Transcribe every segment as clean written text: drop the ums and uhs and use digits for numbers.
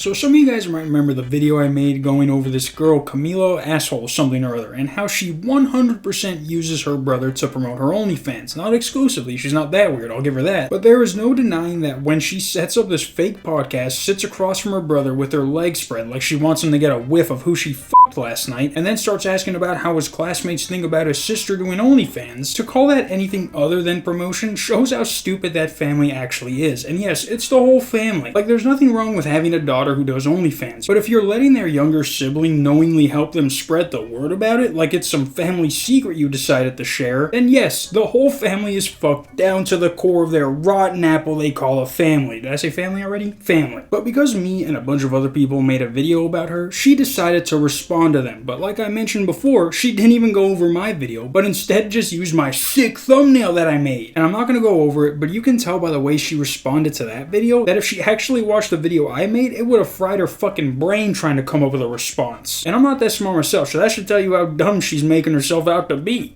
So some of you guys might remember the video I made going over this girl, Camilla asshole something or other, and how she 100% uses her brother to promote her OnlyFans. Not exclusively, she's not that weird, I'll give her that. But there is no denying that when she sets up this fake podcast, sits across from her brother with her legs spread like she wants him to get a whiff of who she f***ed last night, and then starts asking about how his classmates think about his sister doing OnlyFans, to call that anything other than promotion shows how stupid that family actually is. And yes, it's the whole family. Like, there's nothing wrong with having a daughter who does OnlyFans, but if you're letting their younger sibling knowingly help them spread the word about it, like it's some family secret you decided to share, then yes, the whole family is fucked down to the core of their rotten apple they call a family. Did I say family already? Family. But because me and a bunch of other people made a video about her, she decided to respond to them. But like I mentioned before, she didn't even go over my video, but instead just used my sick thumbnail that I made. And I'm not gonna go over it, but you can tell by the way she responded to that video that if she actually watched the video I made, it would have fried her fucking brain trying to come up with a response. And I'm not that smart myself, so that should tell you how dumb she's making herself out to be.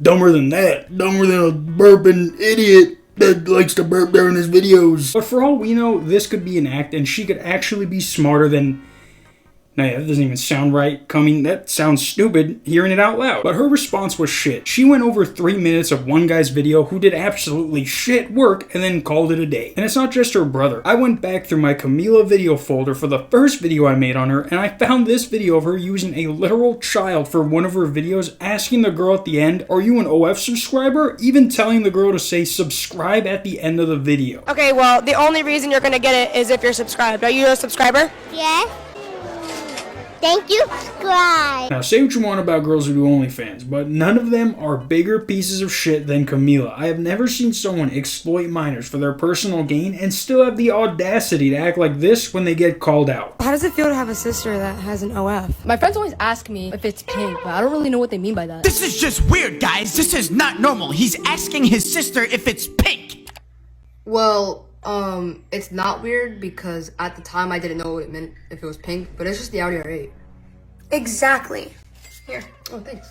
Dumber than that. Dumber than a burping idiot that likes to burp during his videos. But for all we know, this could be an act, and she could actually be smarter than... No, yeah, that doesn't even sound right. That sounds stupid, hearing it out loud. But her response was shit. She went over 3 minutes of one guy's video who did absolutely shit work and then called it a day. And it's not just her brother. I went back through my Camila video folder for the first video I made on her, and I found this video of her using a literal child for one of her videos, asking the girl at the end, "Are you an OF subscriber?" Even telling the girl to say subscribe at the end of the video. Okay, well, the only reason you're gonna get it is if you're subscribed. Are you a subscriber? Yes. Thank you, subscribe. Now, say what you want about girls who do OnlyFans, but none of them are bigger pieces of shit than Camila. I have never seen someone exploit minors for their personal gain and still have the audacity to act like this when they get called out. How does it feel to have a sister that has an OF? My friends always ask me if it's pink, but I don't really know what they mean by that. This is just weird, guys. This is not normal. He's asking his sister if it's pink. Well, it's not weird because at the time I didn't know what it meant if it was pink, but it's just the Audi R8. Exactly. Here. Oh, thanks.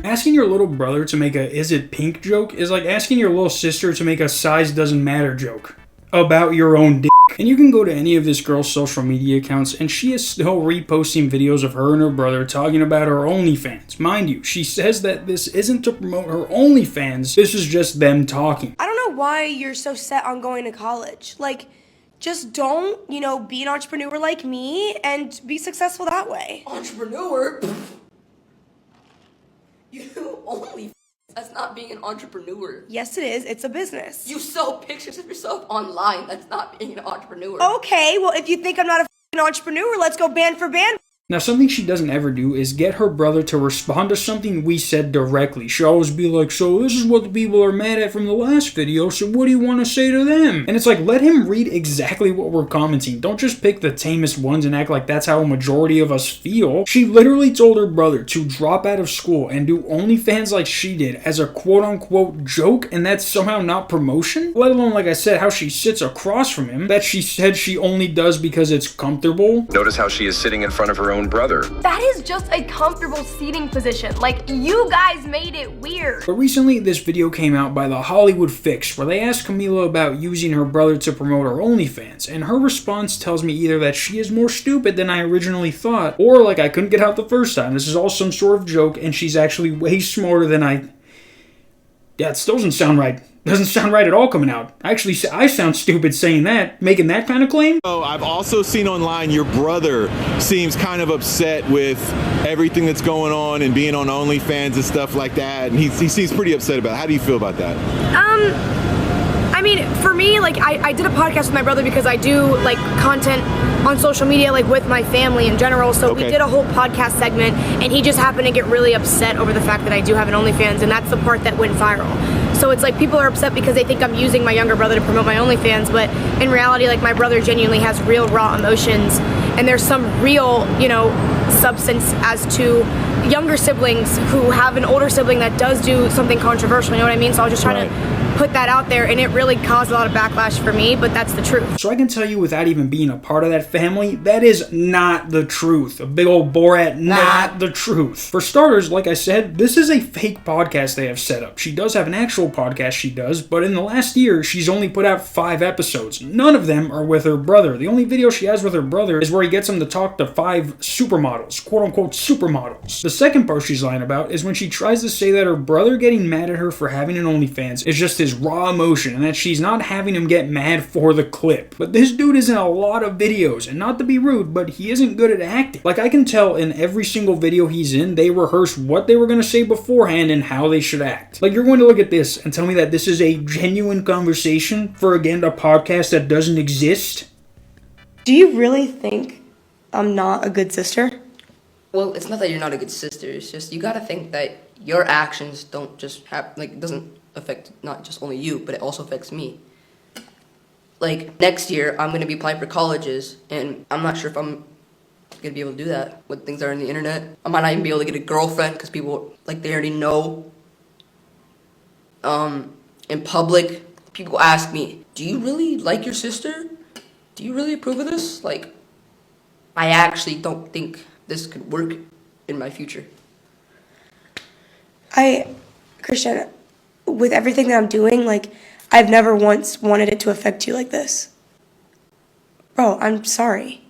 Asking your little brother to make a "is it pink" joke is like asking your little sister to make a "size doesn't matter" joke about your own dick. And you can go to any of this girl's social media accounts and she is still reposting videos of her and her brother talking about her OnlyFans. Mind you, she says that this isn't to promote her OnlyFans, this is just them talking. I don't know why you're so set on going to college. Like, just don't, be an entrepreneur like me and be successful that way. Entrepreneur? You only that's not being an entrepreneur. Yes, it is. It's a business. You sell pictures of yourself online. That's not being an entrepreneur. Okay, well, if you think I'm not an entrepreneur, let's go band for band. Now, something she doesn't ever do is get her brother to respond to something we said directly. She'll always be like, "So this is what the people are mad at from the last video, so what do you want to say to them?" And it's like, let him read exactly what we're commenting. Don't just pick the tamest ones and act like that's how a majority of us feel. She literally told her brother to drop out of school and do OnlyFans like she did as a quote-unquote joke, and that's somehow not promotion? Let alone, like I said, how she sits across from him, that she said she only does because it's comfortable. Notice how she is sitting in front of her own brother. That is just a comfortable seating position. Like, you guys made it weird. But recently, this video came out by The Hollywood Fix, where they asked Camila about using her brother to promote her OnlyFans, and her response tells me either that she is more stupid than I originally thought, or like I couldn't get out the first time, this is all some sort of joke, and she's actually way smarter than I... Yeah, it still doesn't sound right. Doesn't sound right at all coming out. Actually, I sound stupid saying that, making that kind of claim. Oh, I've also seen online your brother seems kind of upset with everything that's going on and being on OnlyFans and stuff like that, and he seems pretty upset about it. How do you feel about that? I mean, for me, like, I did a podcast with my brother because I do, like, content on social media, like, with my family in general, so we did a whole podcast segment, and he just happened to get really upset over the fact that I do have an OnlyFans, and that's the part that went viral. So it's like people are upset because they think I'm using my younger brother to promote my OnlyFans, but in reality, like, my brother genuinely has real raw emotions, and there's some real, substance as to younger siblings who have an older sibling that does do something controversial, you know what I mean? So I was just trying to put that out there, and it really caused a lot of backlash for me, but that's the truth. So I can tell you without even being a part of that family, that is not the truth. A big old Borat, not the truth. For starters, like I said, this is a fake podcast they have set up. She does have an actual podcast she does, but in the last year, she's only put out 5 episodes. None of them are with her brother. The only video she has with her brother is where he gets him to talk to 5 supermodels, quote-unquote supermodels. The second part she's lying about is when she tries to say that her brother getting mad at her for having an OnlyFans is just his raw emotion and that she's not having him get mad for the clip. But this dude is in a lot of videos, and not to be rude, but he isn't good at acting. Like, I can tell in every single video he's in, they rehearse what they were going to say beforehand and how they should act. Like, you're going to look at this and tell me that this is a genuine conversation for, again, a podcast that doesn't exist? Do you really think I'm not a good sister? Well, it's not that you're not a good sister. It's just you gotta think that your actions don't just have, like, it doesn't affect not just only you, but it also affects me. Like, next year, I'm gonna be applying for colleges, and I'm not sure if I'm gonna be able to do that with things that are on the internet. I might not even be able to get a girlfriend because people, like, they already know. In public, people ask me, do you really like your sister? Do you really approve of this? Like, I actually don't think this could work in my future. Christian, with everything that I'm doing, like, I've never once wanted it to affect you like this. Bro, I'm sorry.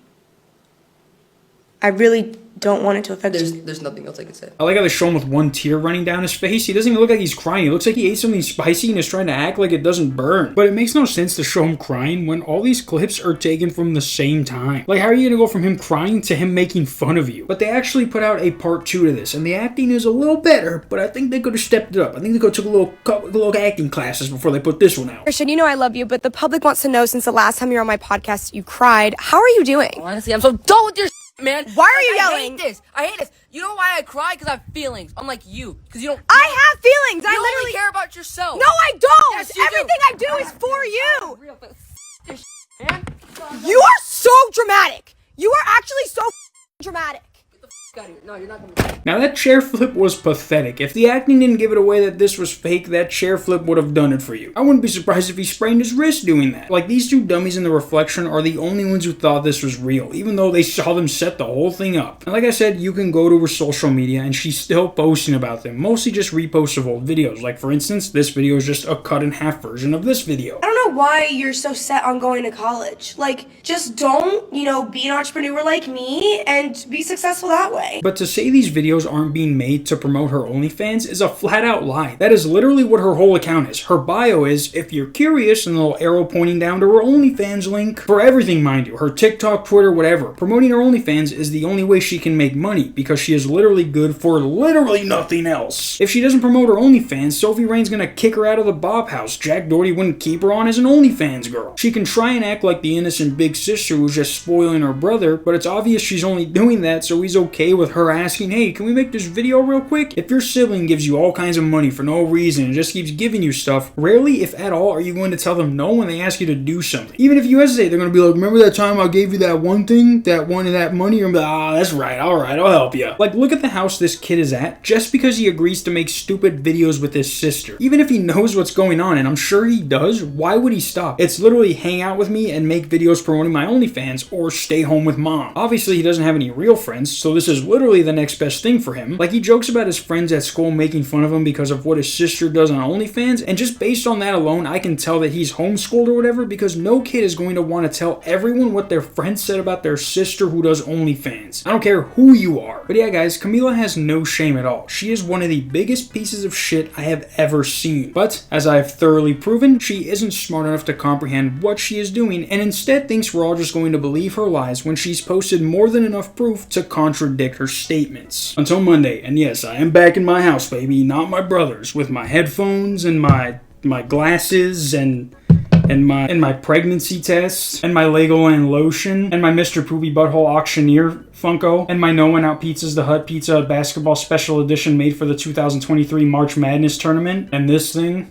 I really don't want it to affect you. There's nothing else I can say. I like how they show him with one tear running down his face. He doesn't even look like he's crying. He looks like he ate something spicy and is trying to act like it doesn't burn. But it makes no sense to show him crying when all these clips are taken from the same time. Like, how are you gonna go from him crying to him making fun of you? But they actually put out a part 2 to this, and the acting is a little better, but I think they could have stepped it up. I think they could have took a little acting classes before they put this one out. Christian, you know I love you, but the public wants to know, since the last time you were on my podcast, you cried. How are you doing? Honestly, I'm so done with your man. Why are you yelling? I hate this. You know why I cry? Because I have feelings. Unlike you. Because you don't. I have feelings. You only care about yourself. No, I don't. Yes, you Everything do. I do is for you. Real, but this man. You are so dramatic. You are actually so dramatic. No, you're not gonna. Now that chair flip was pathetic. If the acting didn't give it away that this was fake, that chair flip would have done it for you. I wouldn't be surprised if he sprained his wrist doing that. Like, these 2 dummies in the reflection are the only ones who thought this was real, even though they saw them set the whole thing up. And like I said, you can go to her social media and she's still posting about them, mostly just reposts of old videos. Like, for instance, this video is just a cut in half version of this video. I don't know why you're so set on going to college. Like, just don't, be an entrepreneur like me and be successful that way. But to say these videos aren't being made to promote her OnlyFans is a flat out lie. That is literally what her whole account is. Her bio is, if you're curious, and a little arrow pointing down to her OnlyFans link. For everything, mind you. Her TikTok, Twitter, whatever. Promoting her OnlyFans is the only way she can make money, because she is literally good for literally nothing else. If she doesn't promote her OnlyFans, Sophie Rain's gonna kick her out of the Bob house. Jack Doherty wouldn't keep her on as an OnlyFans girl. She can try and act like the innocent big sister who's just spoiling her brother, but it's obvious she's only doing that so he's okay with her asking, hey, can we make this video real quick? If your sibling gives you all kinds of money for no reason and just keeps giving you stuff, rarely, if at all, are you going to tell them no when they ask you to do something. Even if you hesitate, they're going to be like, remember that time I gave you that one thing, that one of that money? You're going to be like, that's right, alright, I'll help you. Like, look at the house this kid is at just because he agrees to make stupid videos with his sister. Even if he knows what's going on, and I'm sure he does, why would he stop? It's literally hang out with me and make videos promoting my OnlyFans, or stay home with mom. Obviously, he doesn't have any real friends, so this is literally the next best thing for him. Like, he jokes about his friends at school making fun of him because of what his sister does on OnlyFans, and just based on that alone, I can tell that he's homeschooled or whatever, because no kid is going to want to tell everyone what their friends said about their sister who does OnlyFans. I don't care who you are. But yeah, guys, Camila has no shame at all. She is one of the biggest pieces of shit I have ever seen. But, as I have thoroughly proven, she isn't smart enough to comprehend what she is doing, and instead thinks we're all just going to believe her lies when she's posted more than enough proof to contradict her statements. Until Monday, and yes, I am back in my house, baby, not my brother's, with my headphones and my glasses and my pregnancy test, and my Legoland lotion, and my Mr. Poopy Butthole Auctioneer Funko, and my No One Out Pizza's The Hut Pizza Basketball Special Edition made for the 2023 March Madness Tournament, and this thing.